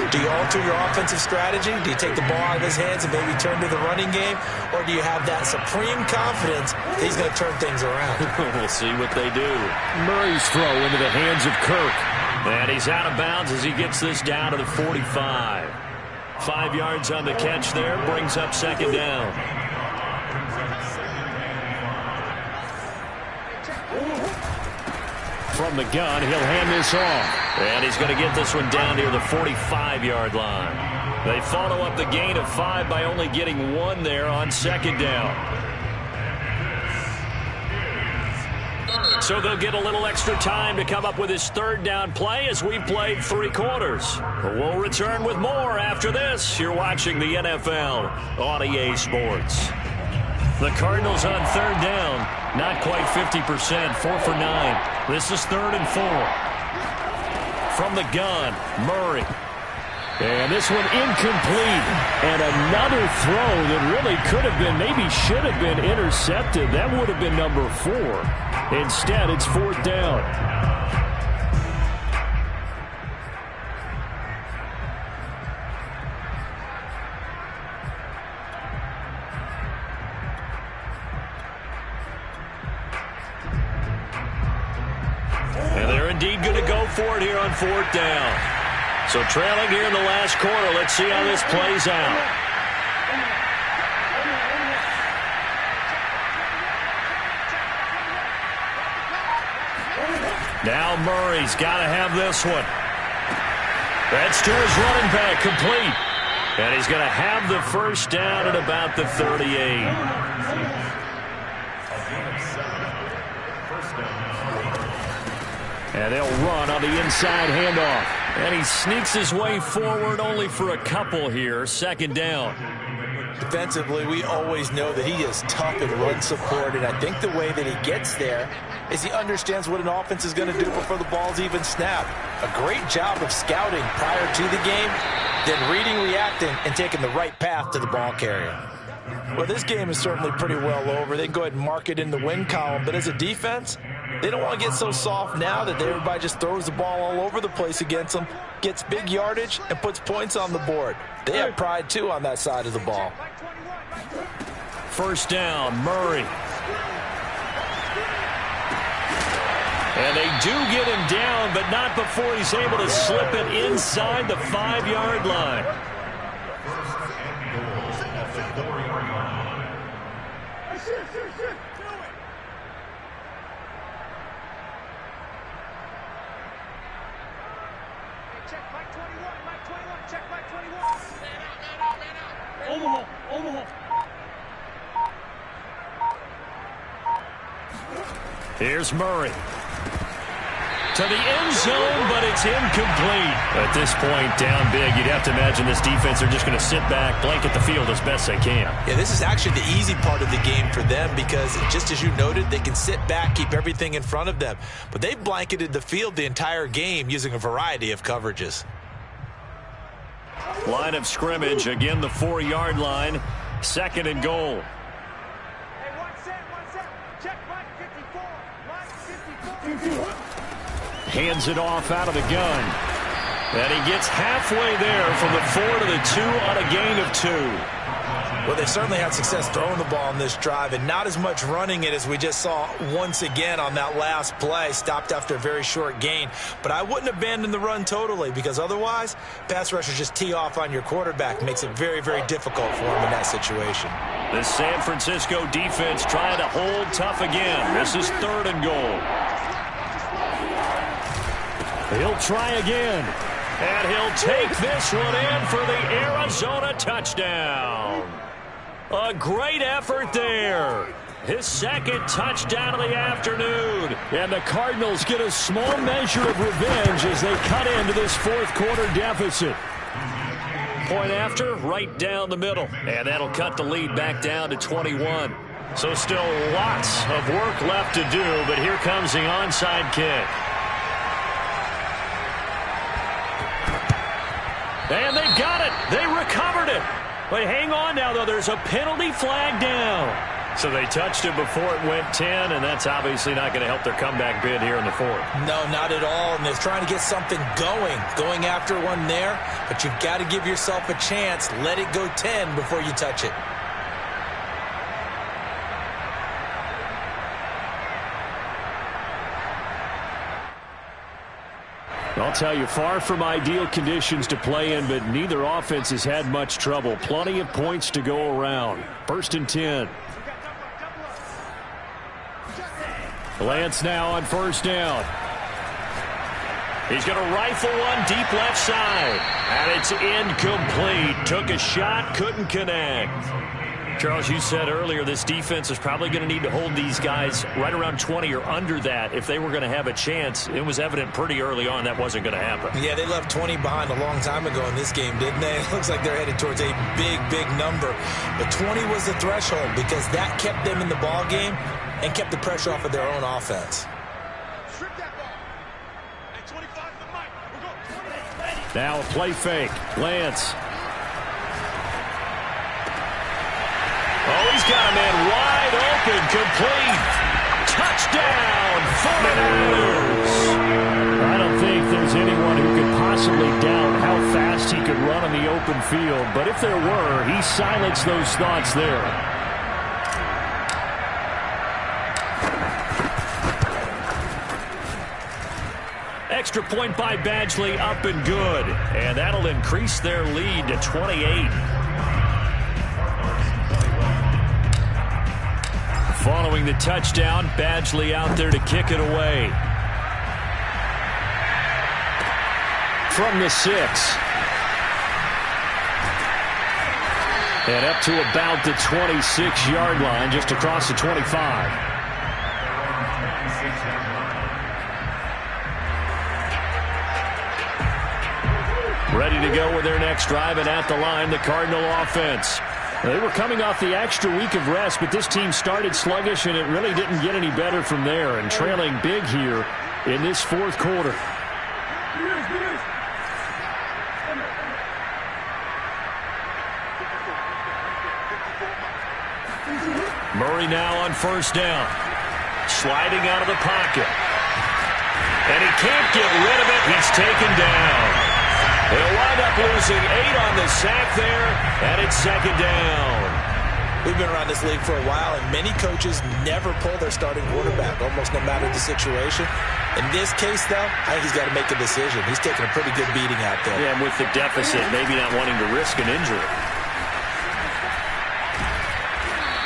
do you alter your offensive strategy? Do you take the ball out of his hands and maybe turn to the running game? Or do you have that supreme confidence that he's going to turn things around? We'll see what they do. Murray's throw into the hands of Kirk. And he's out of bounds as he gets this down to the 45. 5 yards on the catch there, brings up 2nd down. From the gun, he'll hand this off. And he's going to get this one down near the 45-yard line. They follow up the gain of 5 by only getting 1 there on second down. So they'll get a little extra time to come up with his third down play as we played 3 quarters. We'll return with more after this. You're watching the NFL on EA Sports. The Cardinals on third down. Not quite 50%. 4 for 9. This is 3rd and 4. From the gun, Murray. And this one incomplete. And another throw that really could have been, maybe should have been intercepted. That would have been number 4. Instead, it's 4th down. And they're indeed going to go for it here on 4th down. So trailing here in the last quarter. Let's see how this plays out. Now Murray's got to have this one. That's to his running back, complete. And he's going to have the first down at about the 38. And they'll run on the inside handoff. And he sneaks his way forward only for a couple here. 2nd down. Defensively, we always know that he is tough in run support, and I think the way that he gets there is he understands what an offense is going to do before the ball's even snapped. A great job of scouting prior to the game, then reading, reacting, and taking the right path to the ball carrier. Well, this game is certainly pretty well over. They can go ahead and mark it in the win column, but as a defense, they don't want to get so soft now that everybody just throws the ball all over the place against them, gets big yardage, and puts points on the board. They have pride, too, on that side of the ball. 1st down, Murray. And they do get him down, but not before he's able to slip it inside the 5-yard line. Here's Murray. To the end zone, but it's incomplete. At this point, down big, you'd have to imagine this defense are just going to sit back, blanket the field as best they can. Yeah, this is actually the easy part of the game for them because, just as you noted, they can sit back, keep everything in front of them. But they've blanketed the field the entire game using a variety of coverages. Line of scrimmage, again the 4-yard line. 2nd and goal. Hands it off out of the gun. And he gets halfway there from the 4 to the 2 on a gain of 2. Well, they certainly had success throwing the ball on this drive and not as much running it as we just saw once again on that last play. Stopped after a very short gain. But I wouldn't abandon the run totally because otherwise, pass rushers just tee off on your quarterback. Makes it very, very difficult for him in that situation. The San Francisco defense trying to hold tough again. This is 3rd and goal. He'll try again. And he'll take this one in for the Arizona touchdown. A great effort there. His 2nd touchdown of the afternoon. And the Cardinals get a small measure of revenge as they cut into this 4th quarter deficit. Point after, right down the middle. And that'll cut the lead back down to 21. So still lots of work left to do, but here comes the onside kick. And they got it. They recovered it. But hang on now, though. There's a penalty flag down. So they touched it before it went 10, and that's obviously not going to help their comeback bid here in the 4th. No, not at all. And they're trying to get something going after one there. But you've got to give yourself a chance. Let it go 10 before you touch it. I'll tell you, far from ideal conditions to play in, but neither offense has had much trouble. Plenty of points to go around. 1st and 10. Lance now on 1st down. He's going to rifle one deep left side. And it's incomplete. Took a shot, couldn't connect. Charles, you said earlier this defense is probably going to need to hold these guys right around 20 or under that if they were going to have a chance. It was evident pretty early on that wasn't going to happen. Yeah, they left 20 behind a long time ago in this game, didn't they? It looks like they're headed towards a big, big number. But 20 was the threshold because that kept them in the ball game and kept the pressure off of their own offense. Now a play fake. Lance. Oh, he's got a man wide open, complete. Touchdown, 49ers. I don't think there's anyone who could possibly doubt how fast he could run on the open field. But if there were, he silenced those thoughts there. Extra point by Badgley, up and good. And that'll increase their lead to 28. Following the touchdown, Badgley out there to kick it away. From the 6. And up to about the 26-yard line, just across the 25. Ready to go with their next drive, and at the line, the Cardinal offense. They were coming off the extra week of rest, but this team started sluggish, and it really didn't get any better from there, and trailing big here in this fourth quarter. Murray now on first down. Sliding out of the pocket. And he can't get rid of it. He's taken down. They'll wind up losing 8 on the sack there, and it's second down. We've been around this league for a while, and many coaches never pull their starting quarterback, almost no matter the situation. In this case, though, I think he's got to make a decision. He's taking a pretty good beating out there. Yeah, and with the deficit, maybe not wanting to risk an injury.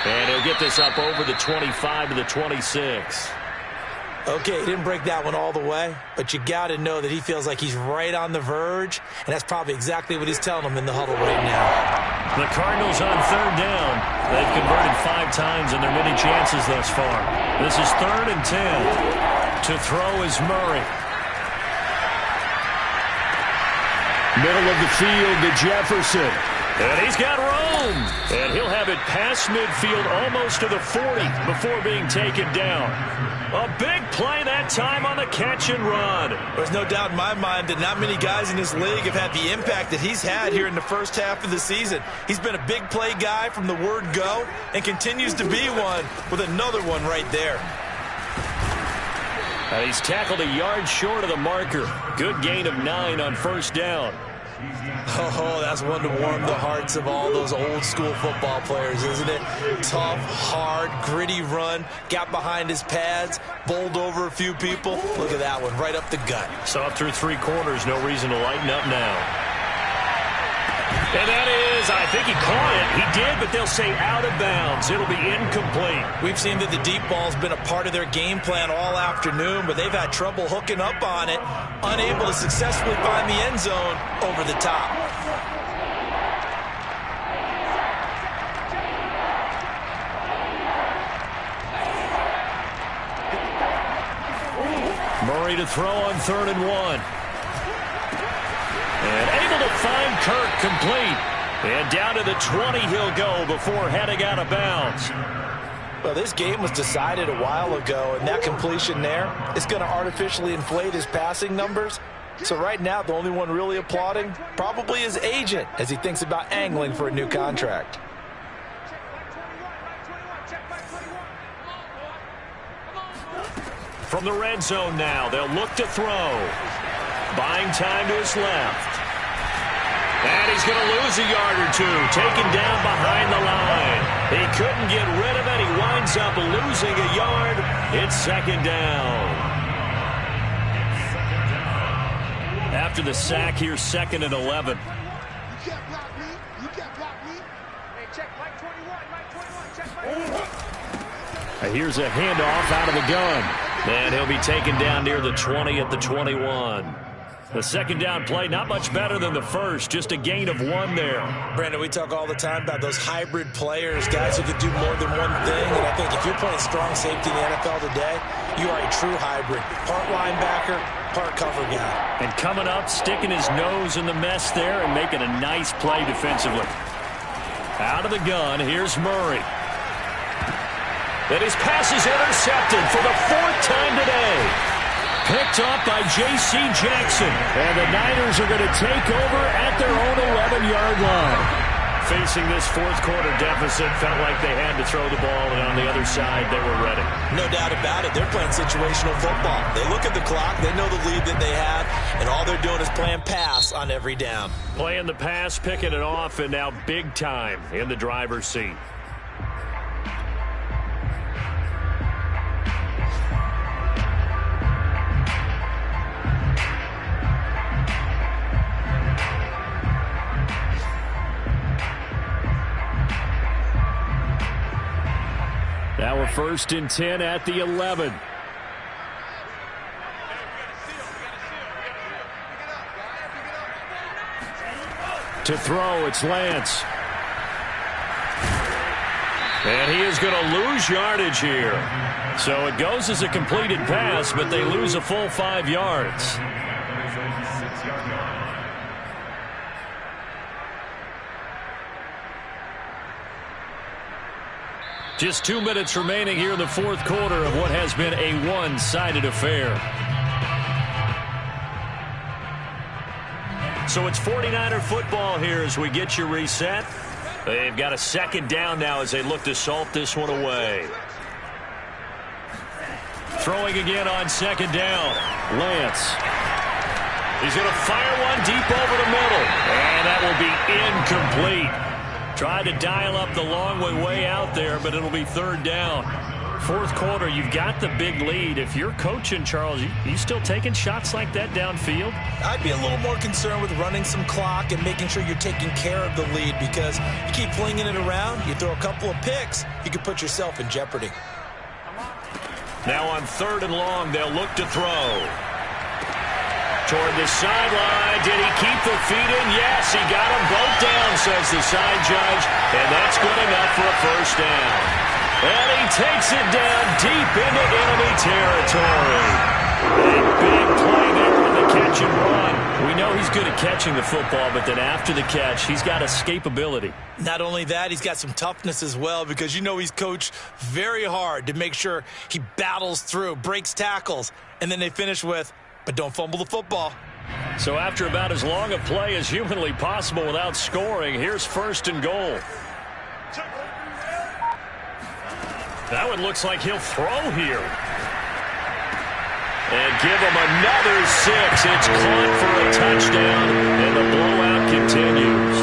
And he'll get this up over the 25 to the 26. Okay, he didn't break that one all the way, but you got to know that he feels like he's right on the verge, and that's probably exactly what he's telling them in the huddle right now. The Cardinals on third down. They've converted 5 times in their many chances thus far. This is 3rd and 10. To throw is Murray. Middle of the field to Jefferson. And he's got room. And he'll have it past midfield almost to the 40 before being taken down. A big play that time on the catch and run. There's no doubt in my mind that not many guys in this league have had the impact that he's had here in the first half of the season. He's been a big play guy from the word go and continues to be one with another one right there. He's tackled a yard short of the marker. Good gain of 9 on first down. Oh, that's one to warm the hearts of all those old school football players, isn't it? Tough, hard, gritty run, got behind his pads, bowled over a few people. Look at that one, right up the gut. Saw through 3 quarters, no reason to lighten up now. And that is, I think he caught it. He did, but they'll say out of bounds. It'll be incomplete. We've seen that the deep ball's been a part of their game plan all afternoon, but they've had trouble hooking up on it, unable to successfully find the end zone over the top. Murray to throw on 3rd and 1. And able to find Kirk complete. And down to the 20 he'll go before heading out of bounds. Well, this game was decided a while ago, and that completion there is going to artificially inflate his passing numbers. So right now, the only one really applauding probably his agent as he thinks about angling for a new contract. From the red zone now, they'll look to throw. Buying time to his left. And he's going to lose a yard or 2. Taken down behind the line. He couldn't get rid of it. He winds up losing a yard. It's second down. After the sack, here's 2nd and 11. You can't block me. You can't block me. Hey, check Mike 21. Mike 21. Check Mike 21. Here's a handoff out of the gun. And he'll be taken down near the 20 at the 21. The second down play, not much better than the first, just a gain of 1 there. Brandon, we talk all the time about those hybrid players, guys who can do more than one thing. And I think if you're playing strong safety in the NFL today, you are a true hybrid. Part linebacker, part cover guy. And coming up, sticking his nose in the mess there and making a nice play defensively. Out of the gun, here's Murray. And his pass is intercepted for the 4th time today. Picked up by J.C. Jackson. And the Niners are going to take over at their own 11-yard line. Facing this fourth-quarter deficit, felt like they had to throw the ball, and on the other side, they were ready. No doubt about it. They're playing situational football. They look at the clock. They know the lead that they have, and all they're doing is playing pass on every down. Playing the pass, picking it off, and now big time in the driver's seat. Now we're 1st and 10 at the 11. To throw, it's Lance. And he is going to lose yardage here. So it goes as a completed pass, but they lose a full 5 yards. Just 2 minutes remaining here in the fourth quarter of what has been a one-sided affair. So it's 49er football here as we get you reset. They've got a second down now as they look to salt this one away. Throwing again on second down. Lance. He's going to fire one deep over the middle. And that will be incomplete. Tried to dial up the long way out there, but it'll be third down. Fourth quarter, you've got the big lead. If you're coaching, Charles, you still taking shots like that downfield? I'd be a little more concerned with running some clock and making sure you're taking care of the lead, because you keep flinging it around, you throw a couple of picks, you could put yourself in jeopardy. Now on 3rd and long, they'll look to throw. Toward the sideline. Did he keep the feet in? Yes, he got them both down, says the side judge. And that's good enough for a first down. And he takes it down deep into enemy territory. A big play there on the catch and run. We know he's good at catching the football, but then after the catch, he's got escapability. Not only that, he's got some toughness as well, because you know he's coached very hard to make sure he battles through, breaks tackles, and then they finish with, but don't fumble the football. So after about as long a play as humanly possible without scoring, here's 1st and goal. That one looks like he'll throw here. And give him another 6. It's caught for a touchdown, and the blowout continues.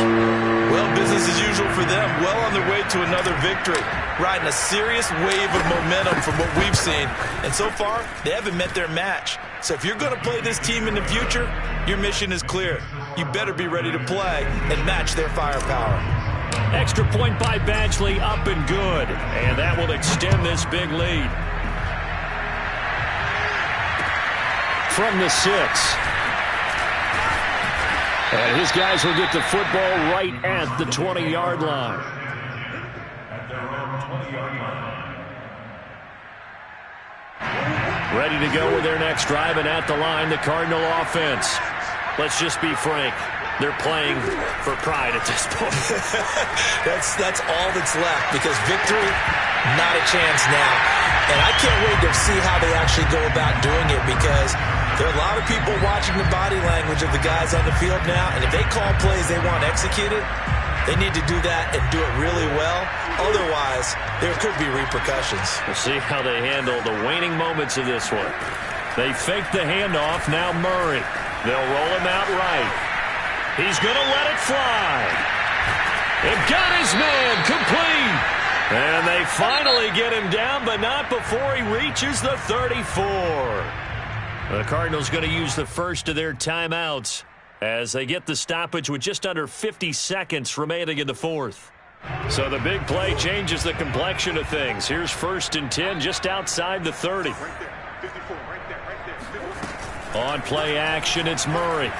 Well, business as usual for them. Well on their way to another victory. Riding a serious wave of momentum from what we've seen. And so far, they haven't met their match. So if you're going to play this team in the future, your mission is clear. You better be ready to play and match their firepower. Extra point by Badgley, up and good. And that will extend this big lead. From the 6. And his guys will get the football right at the 20-yard line. Ready to go with their next drive, and at the line, the Cardinal offense. Let's just be frank. They're playing for pride at this point. That's all that's left, because victory, not a chance now. And I can't wait to see how they actually go about doing it, because there are a lot of people watching the body language of the guys on the field now, and if they call plays they want executed, they need to do that and do it really well. Otherwise, there could be repercussions. We'll see how they handle the waning moments of this one. They fake the handoff. Now Murray. They'll roll him out right. He's going to let it fly. They've got his man complete. And they finally get him down, but not before he reaches the 34. The Cardinals going to use the first of their timeouts as they get the stoppage with just under 50 seconds remaining in the fourth. So the big play changes the complexion of things. Here's 1st and 10 just outside the 30. On play action, it's Murray.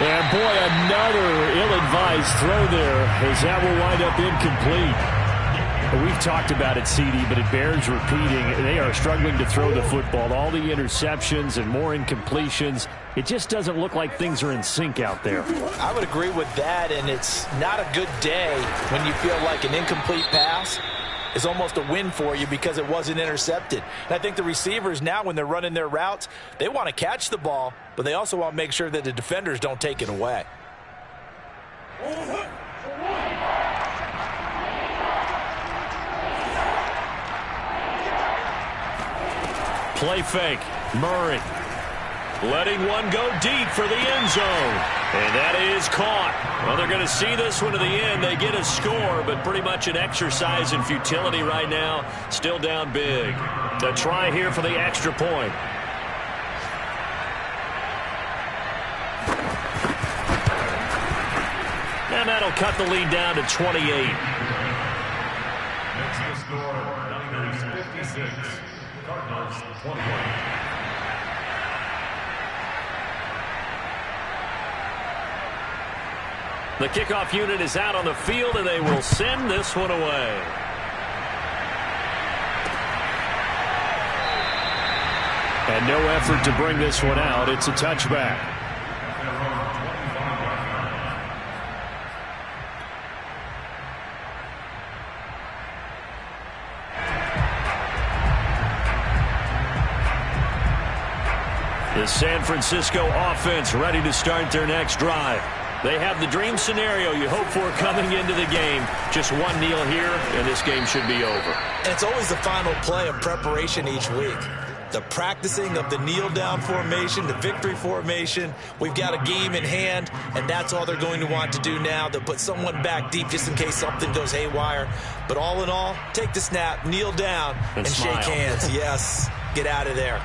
And boy, another ill-advised throw there as that will wind up incomplete. We've talked about it, CD, but it bears repeating. They are struggling to throw the football. All the interceptions and more incompletions. It just doesn't look like things are in sync out there. I would agree with that, and it's not a good day when you feel like an incomplete pass is almost a win for you because it wasn't intercepted. And I think the receivers now, when they're running their routes, they want to catch the ball, but they also want to make sure that the defenders don't take it away. Play fake. Murray letting one go deep for the end zone. And that is caught. Well, they're going to see this one to the end. They get a score, but pretty much an exercise in futility right now. Still down big. A try here for the extra point. And that'll cut the lead down to 28. Next to score, Niners 56. Cardinals 21. The kickoff unit is out on the field, and they will send this one away. And no effort to bring this one out. It's a touchback. The San Francisco offense ready to start their next drive. They have the dream scenario you hope for coming into the game. Just one kneel here, and this game should be over. And it's always the final play of preparation each week. The practicing of the kneel-down formation, the victory formation. We've got a game in hand, and that's all they're going to want to do now. They'll put someone back deep just in case something goes haywire. But all in all, take the snap, kneel down, and shake hands. Yes, get out of there.